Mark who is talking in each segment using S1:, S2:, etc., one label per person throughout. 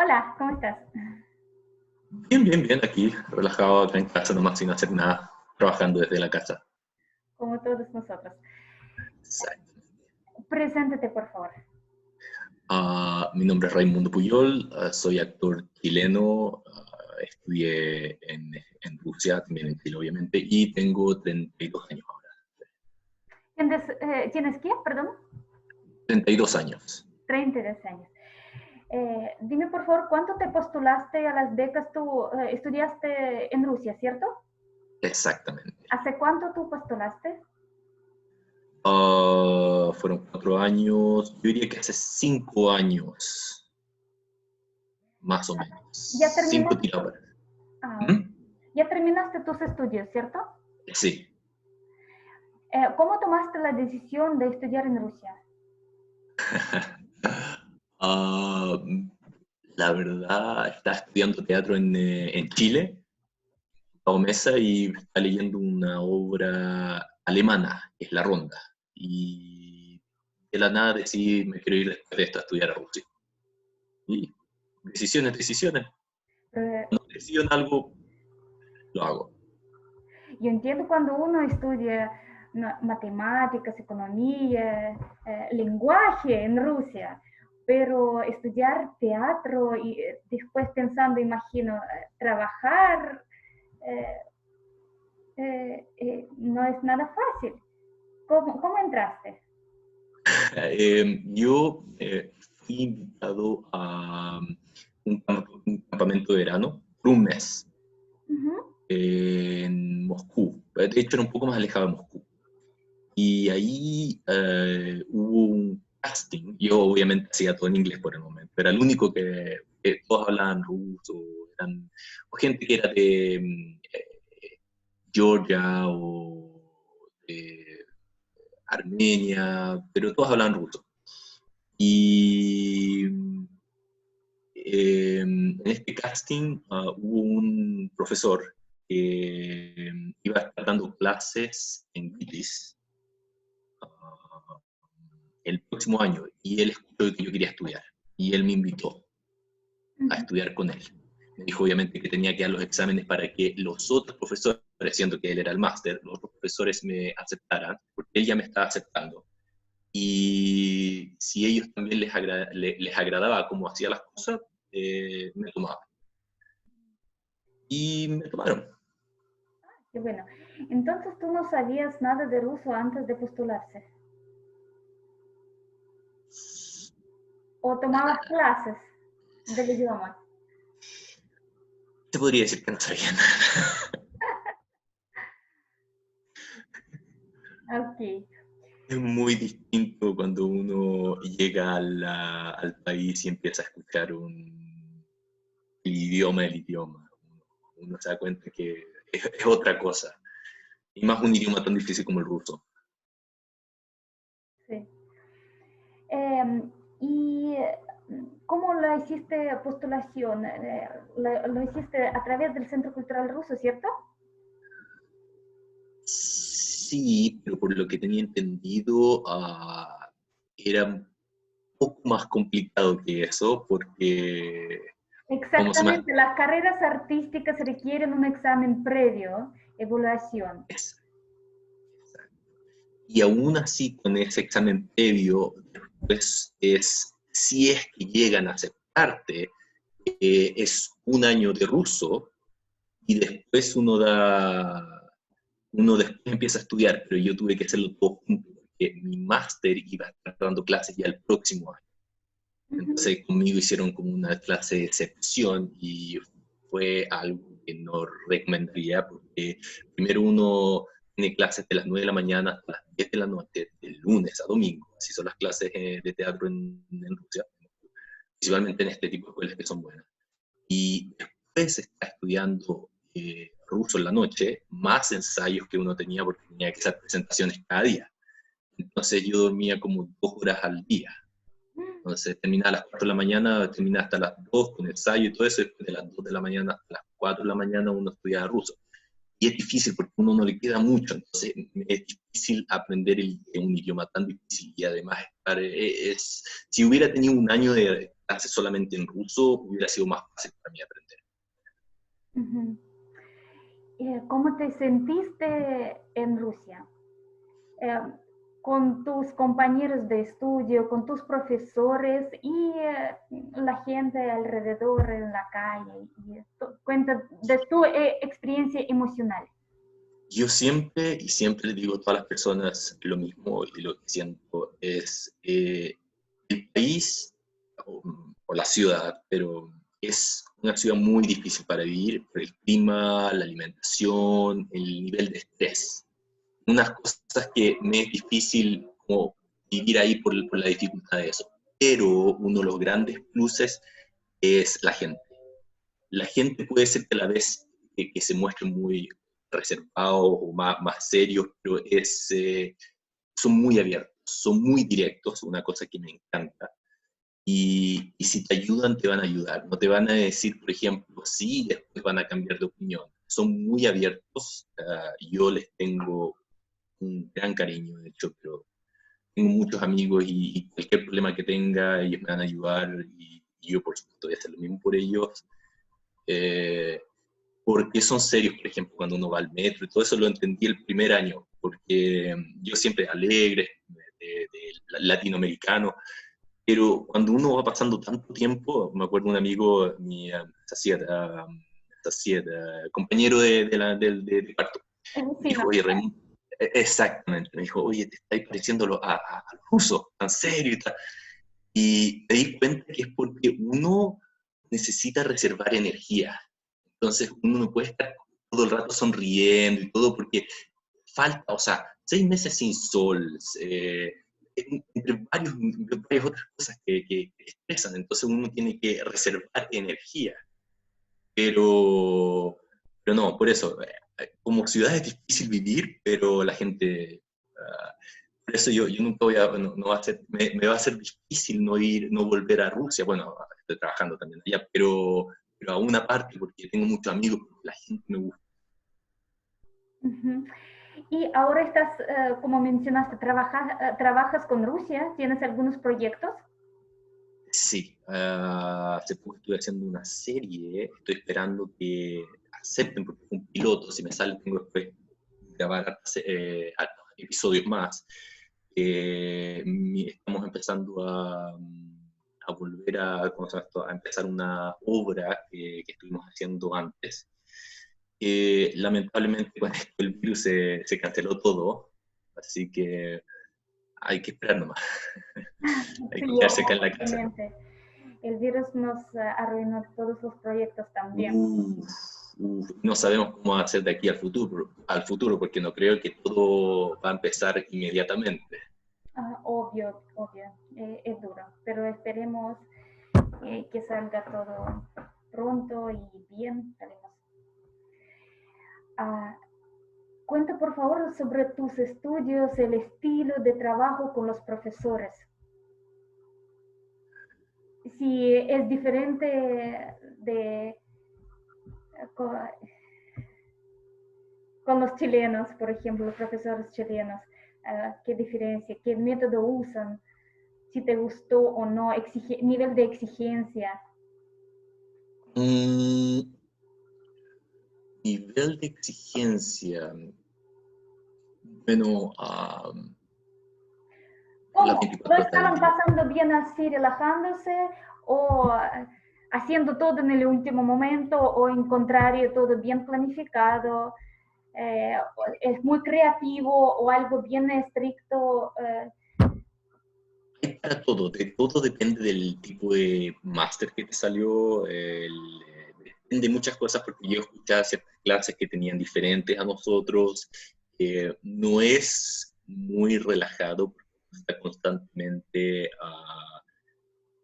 S1: Hola, ¿cómo estás?
S2: Bien, bien, bien, aquí, relajado acá en casa nomás sin hacer nada, trabajando desde la casa.
S1: Como todos nosotros.
S2: Exacto.
S1: Preséntate, por favor.
S2: Mi nombre es Raimundo Puyol, soy actor chileno, estudié en Rusia, también en Chile obviamente, y tengo 32 años ahora.
S1: ¿Tienes qué? Perdón.
S2: 32 años,
S1: 32 años. Dime, por favor, ¿cuánto te postulaste a las becas? Tú estudiaste en Rusia, ¿cierto?
S2: exactamente.
S1: ¿Hace cuánto tú postulaste?
S2: Fueron 4 años, yo diría que hace 5 años, más o menos.
S1: Ya
S2: Cinco
S1: terminaste,
S2: tiradas.
S1: ah,
S2: ¿Mm?
S1: ya terminaste tus estudios, ¿cierto?
S2: Sí.
S1: ¿Cómo tomaste la decisión de estudiar en Rusia?
S2: Ah, la verdad, estaba estudiando teatro en Chile, Pablo Mesa, y está leyendo una obra alemana, que es La Ronda. Y de la nada decidí, me quiero ir después de esto a estudiar a Rusia. Y decisiones, decisiones.
S1: Eh,
S2: No decido en algo, lo hago.
S1: Yo entiendo cuando uno estudia matemáticas, economía, lenguaje en Rusia, pero estudiar teatro y después pensando, imagino, trabajar, eh, no es nada fácil. ¿Cómo entraste?
S2: Yo fui invitado a un campamento de verano por un mes
S1: Ujú.
S2: en Moscú. De hecho, era un poco más alejado de Moscú. Y ahí hubo un casting. Yo obviamente hacía todo en inglés por el momento. Era el único que todos hablaban ruso, eran o gente que era de Georgia o de Armenia, pero todos hablaban ruso. Y en este casting hubo un profesor que iba a estar dando clases en British el próximo año y él escuchó que yo quería estudiar y él me invitó a
S1: Ujú.
S2: estudiar con él. Me dijo obviamente que tenía que dar los exámenes para que los otros profesores, siendo que él era el máster, los otros profesores me aceptaran, porque él ya me estaba aceptando. Y si ellos también les agradaba cómo hacía las cosas, me tomaban. Y me tomaron.
S1: Qué bueno. Entonces tú no sabías nada de ruso antes de postularse. ¿O tomabas clases del idioma?
S2: Te podría decir que no sabía nada.
S1: Ok.
S2: Es muy distinto cuando uno llega al país y empieza a escuchar el idioma. Uno se da cuenta que es otra cosa. Y más un idioma tan difícil como el ruso.
S1: Sí. ¿Y cómo la hiciste postulación? Lo hiciste a través del Centro Cultural Ruso, ¿cierto?
S2: Sí, pero por lo que tenía entendido, era un poco más complicado que eso, porque, ¿cómo se llama?
S1: Exactamente, las carreras artísticas requieren un examen previo, evaluación.
S2: Es- y aún así, con ese examen previo, después si es que llegan a aceptarte, es un año de ruso y después uno después empieza a estudiar, pero yo tuve que hacerlo todo junto, porque mi máster iba a estar dando clases ya el próximo año.
S1: Ujú.
S2: Entonces conmigo hicieron como una clase de excepción y fue algo que no recomendaría porque primero uno tiene clases de las 9 de la mañana hasta las 10 de la noche, de lunes a domingo. Así son las clases de teatro en Rusia, principalmente en este tipo de escuelas que son buenas. Y después está estudiando ruso en la noche, más ensayos que uno tenía porque tenía que hacer presentaciones cada día. Entonces yo dormía como 2 horas al día. Entonces terminaba a las 4 de la mañana, terminaba hasta las 2 con ensayo y todo eso, y después de las 2 de la mañana hasta las 4 de la mañana uno estudiaba ruso. Y es difícil porque a uno no le queda mucho, entonces es difícil aprender un idioma tan difícil y además si hubiera tenido un año clase solamente en ruso, hubiera sido más fácil para mí aprender.
S1: Ujú. ¿Cómo te sentiste en Rusia? Eh, con tus compañeros de estudio, con tus profesores y la gente alrededor en la calle. Cuenta de tu experiencia emocional.
S2: Yo siempre, y siempre le digo a todas las personas lo mismo, y lo que siento es, el país o la ciudad, pero es una ciudad muy difícil para vivir por el clima, la alimentación, el nivel de estrés. Unas cosas que me es difícil como vivir ahí por la dificultad de eso. Pero uno de los grandes pluses es la gente. La gente puede ser que a la vez que se muestre muy reservados o más serios, pero son muy abiertos, son muy directos, una cosa que me encanta. Y si te ayudan, te van a ayudar. No te van a decir, por ejemplo, sí, y después van a cambiar de opinión. Son muy abiertos. Yo les tengo un gran cariño, de hecho, pero tengo muchos amigos y cualquier problema que tenga, ellos me van a ayudar y yo, por supuesto, voy a hacer lo mismo por ellos. Eh, Porque son serios, por ejemplo, cuando uno va al metro, y todo eso lo entendí el primer año, porque yo siempre alegre, latinoamericano, pero cuando uno va pasando tanto tiempo, me acuerdo un amigo, mi compañero de cuarto, me
S1: Sí, no.
S2: dijo, oye, Raimundo, exactamente, me dijo, oye, te estáis pareciendo a los rusos, tan serio y tal. Y me di cuenta que es porque uno necesita reservar energía. Entonces uno no puede estar todo el rato sonriendo y todo porque falta, o sea, 6 meses sin sol, varias otras cosas que estresan, entonces uno tiene que reservar energía. Pero, pero no, por eso, como ciudad es difícil vivir, pero la gente, por eso yo nunca voy a, no va a ser, me va a ser difícil no volver a Rusia, bueno, estoy trabajando también allá, pero a una parte, porque tengo muchos amigos, porque la gente me gusta.
S1: Ujú. Y ahora estás, como mencionaste, trabajas con Rusia, ¿tienes algunos proyectos?
S2: Sí, hace poco estuve haciendo una serie, estoy esperando que acepten porque es un piloto, si me sale tengo después grabar episodios más. Estamos empezando a volver ¿cómo se llama esto? A empezar una obra que estuvimos haciendo antes. Lamentablemente con esto el virus se canceló todo, así que hay que esperar nomás, hay
S1: Sí,
S2: que quedarse acá en la casa.
S1: obviamente. El virus nos arruinó todos los proyectos también.
S2: Uf, no sabemos cómo va a ser de aquí al futuro, porque no creo que todo va a empezar inmediatamente.
S1: Obvio, obvio, es duro, pero esperemos que salga todo pronto y bien. Ah, cuenta por favor sobre tus estudios, el estilo de trabajo con los profesores. Si es diferente de con, con los chilenos, por ejemplo, los profesores chilenos, qué diferencia, qué método usan, si te gustó o no, nivel de exigencia.
S2: Mm, Nivel de exigencia. Bueno, las
S1: ¿Cómo? ¿Lo
S2: 24 horas del
S1: estaban
S2: día.
S1: pasando bien así, relajándose o haciendo todo en el último momento o en contrario, todo bien planificado? Eh, ¿Es muy creativo o algo bien estricto?
S2: Hay para todo, de todo depende del tipo de máster que te salió, depende de muchas cosas, porque yo escuchaba ciertas clases que tenían diferentes a nosotros, no es muy relajado, porque está constantemente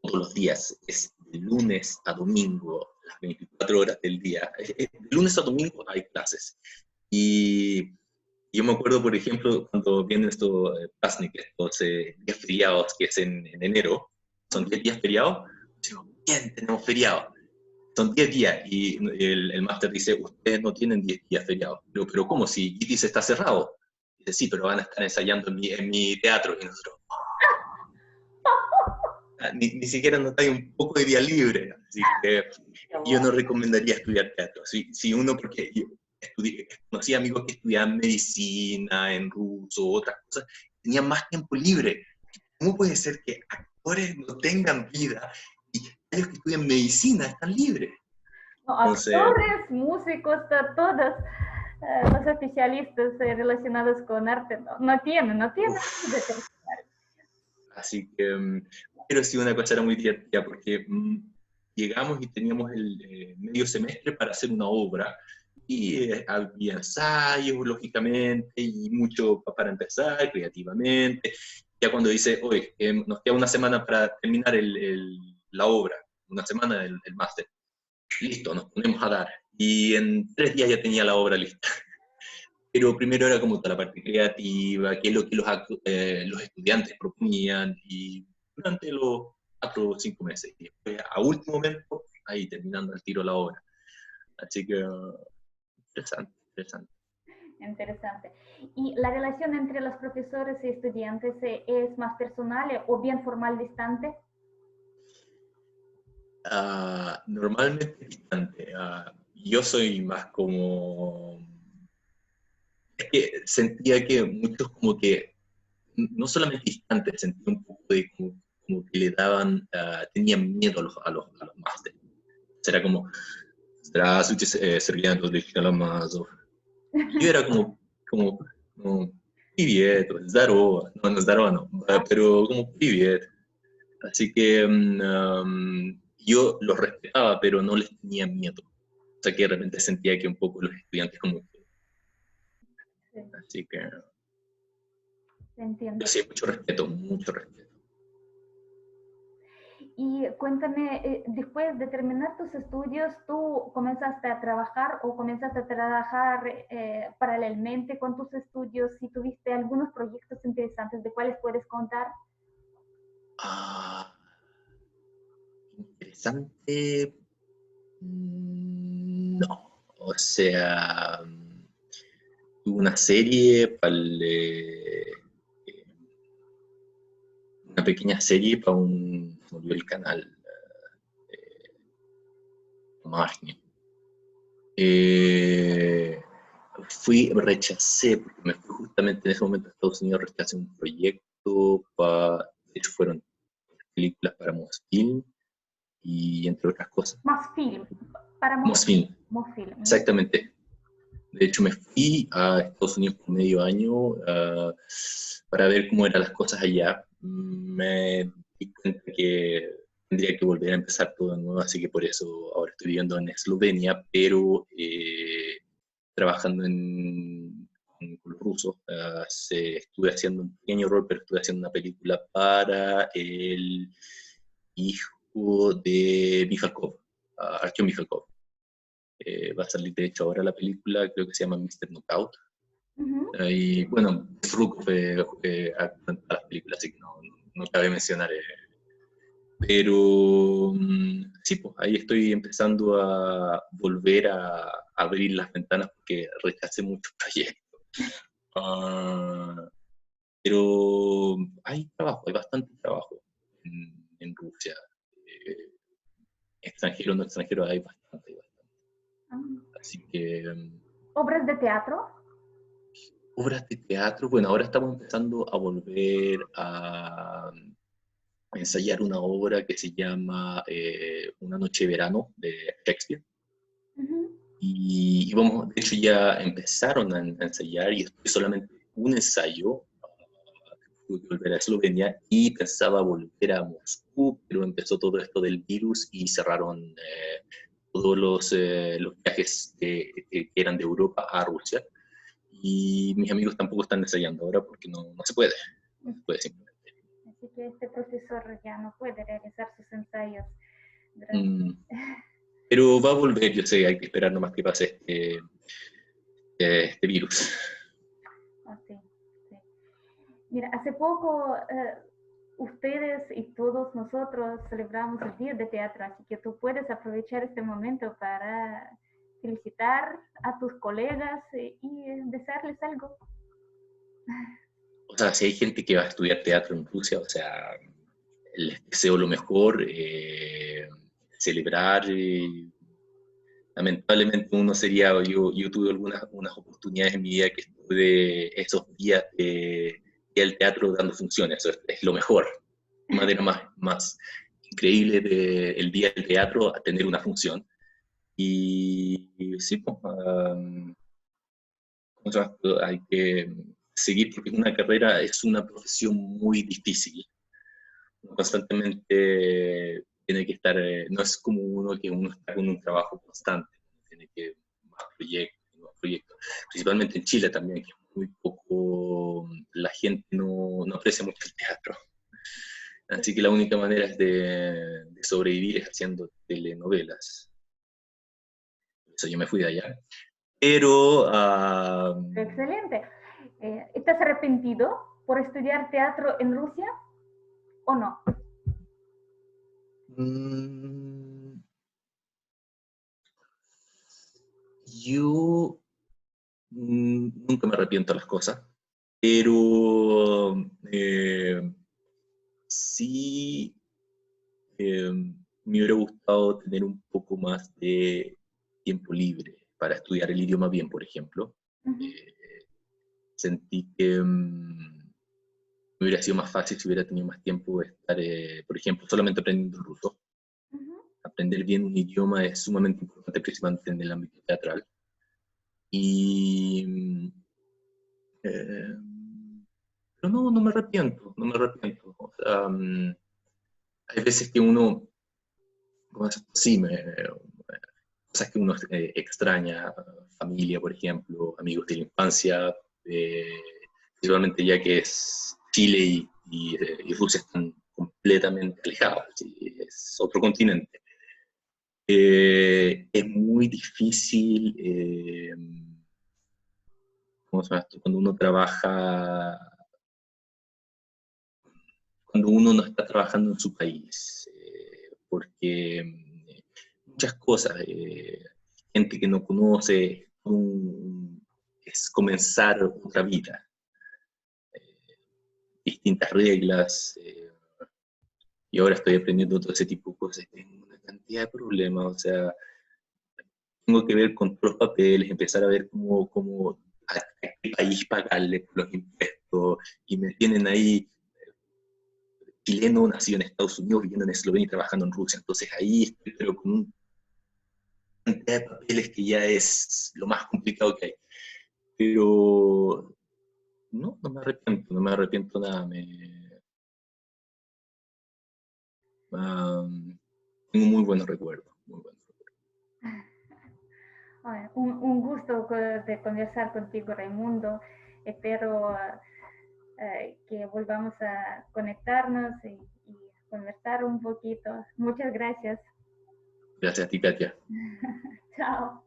S2: todos los días, es de lunes a domingo, las 24 horas del día. De lunes a domingo hay clases. Y yo me acuerdo, por ejemplo, cuando vienen estos Pásnik, estos días feriados que es en enero, son 10 días feriados, digo, bien, tenemos feriado. Son 10 días y el máster dice, ustedes no tienen 10 días feriados. Pero ¿cómo? Si Gitis está cerrado. Dice, sí, pero van a estar ensayando en mi teatro. Y nosotros, ni siquiera notáis un poco de día libre, así que yo no recomendaría estudiar teatro. Si uno, porque yo conocí amigos que estudiaban medicina en ruso, otras cosas, tenían más tiempo libre. ¿Cómo puede ser que actores no tengan vida y ellos que estudian medicina están libres?
S1: No,
S2: Entonces,
S1: actores, músicos, todos los especialistas relacionados con arte no tienen vida
S2: uf,
S1: terrenal.
S2: así que, pero sí, una cosa era muy divertida porque llegamos y teníamos el medio semestre para hacer una obra y había ensayos, lógicamente, y mucho para empezar creativamente. Ya cuando dice, oye, nos queda una semana para terminar la obra, una semana del máster, listo, nos ponemos a dar. Y en 3 días ya tenía la obra lista. Pero primero era como toda la parte creativa, qué es lo que los estudiantes proponían, y durante los 4 o 5 meses. Y después, a último momento, ahí terminando el tiro la obra. Así que, interesante, interesante.
S1: Interesante. ¿Y la relación entre los profesores y estudiantes es más personal o bien formal distante?
S2: Normalmente distante. Yo soy más como... Es que sentía que muchos como que, no solamente distantes, sentía un poco de como que le daban, tenían miedo a los másteres. Será como, здравствуйте, Сергей Анатольевич Kalamazov. Y yo era como привет, здорово, no, здорово no, pero como привет. Así que yo los respetaba, pero no les tenía miedo. O sea que de repente sentía que un poco los estudiantes como que,
S1: Sí,
S2: así que yo
S1: entiendo.
S2: sí, mucho respeto, mucho respeto.
S1: Y cuéntame, después de terminar tus estudios, ¿tú comenzaste a trabajar o comenzaste a trabajar paralelamente con tus estudios? Si tuviste algunos proyectos interesantes, ¿de cuáles puedes contar?
S2: Ah, interesante, no. O sea, tuve una serie para una pequeña serie para se me olvidó el canal, Magni. Eh, rechacé, porque me fui justamente en ese momento a Estados Unidos, rechacé un proyecto de hecho fueron películas para Mosfilm y entre otras cosas.
S1: Mosfilm, para
S2: Mosfilm,
S1: Mosfilm.
S2: exactamente. De hecho, me fui a Estados Unidos por medio año para ver cómo eran las cosas allá. Me di cuenta que tendría que volver a empezar todo de nuevo, así que por eso ahora estoy viviendo en Eslovenia, pero trabajando con los rusos. Estuve haciendo un pequeño rol, pero estuve haciendo una película para el hijo de Mikhalkov, Artyom Mikhalkov. Va a salir de hecho ahora la película, creo que se llama Mr. Knockout.
S1: Uh -huh.
S2: Y bueno, Rukov actúa en las películas, así que no cabe mencionar. Pero sí, pues ahí estoy empezando a volver a abrir las ventanas porque rechacé muchos proyectos. Pero hay trabajo, hay bastante trabajo en Rusia. Extranjero, no extranjero, hay bastante, bastante. Así que...
S1: ¿Obras de teatro?
S2: obras de teatro, bueno, ahora estamos empezando a volver a ensayar una obra que se llama Una noche de verano de Shakespeare.
S1: Uh -huh.
S2: Y vamos, de hecho ya empezaron a ensayar y estoy solamente un ensayo. Tuve que volver a Eslovenia y pensaba volver a Moscú, pero empezó todo esto del virus y cerraron todos los viajes que eran de Europa a Rusia. Y mis amigos tampoco están ensayando ahora porque no se puede. No se puede simplemente.
S1: Así que este profesor ya no puede realizar sus ensayos durante...
S2: Mm, pero va a volver, yo sé, hay que esperar nomás que pase este virus.
S1: Oh, sí, sí. Mira, hace poco ustedes y todos nosotros celebramos el Día de Teatro, así que tú puedes aprovechar este momento para felicitar a tus colegas y desearles algo.
S2: O sea, si hay gente que va a estudiar teatro en Rusia, o sea, les deseo lo mejor, celebrar. Lamentablemente yo tuve unas oportunidades en mi vida que estuve esos días del teatro dando funciones, eso es lo mejor. De manera más increíble el día del teatro a tener una función. Y sí, pues, hay que seguir porque una carrera es una profesión muy difícil. Constantemente tiene que estar, no es como uno está con un trabajo constante, tiene que más proyectos, principalmente en Chile también, que es muy poco, la gente no aprecia mucho el teatro. Así que la única manera es de sobrevivir es haciendo telenovelas. Por eso yo me fui de allá. Pero...
S1: Excelente. ¿Estás arrepentido por estudiar teatro en Rusia o no?
S2: Yo nunca me arrepiento de las cosas, pero sí me hubiera gustado tener un poco más de tiempo libre para estudiar el idioma bien, por ejemplo. Sentí que me hubiera sido más fácil si hubiera tenido más tiempo de estar, por ejemplo, solamente aprendiendo ruso. Aprender bien un idioma es sumamente importante, principalmente en el ámbito teatral. Y... pero no me arrepiento, no me arrepiento. O sea, hay veces que uno, sí, cosas que uno extraña, familia, por ejemplo, amigos de la infancia, principalmente ya que es Chile y Rusia están completamente alejados, ¿sí? Es otro continente. Es muy difícil, ¿cómo se llama esto? Cuando uno no está trabajando en su país, porque muchas cosas, gente que no conoce, es comenzar otra vida, distintas reglas, y ahora estoy aprendiendo todo ese tipo de cosas, tengo una cantidad de problemas, o sea, tengo que ver con todos los papeles, empezar a ver cómo a qué país pagarle por los impuestos, y me tienen ahí chileno, nacido en Estados Unidos, viviendo en Eslovenia y trabajando en Rusia. Entonces ahí estoy, pero con una cantidad de papeles que ya es lo más complicado que hay. Pero no me arrepiento nada. Tengo muy buenos recuerdos, muy buenos recuerdos.
S1: Un gusto de conversar contigo, Raimundo. Espero que volvamos a conectarnos y conversar un poquito. Muchas gracias.
S2: Gracias a ti, Katia.
S1: Chao.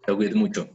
S2: Te cuides mucho.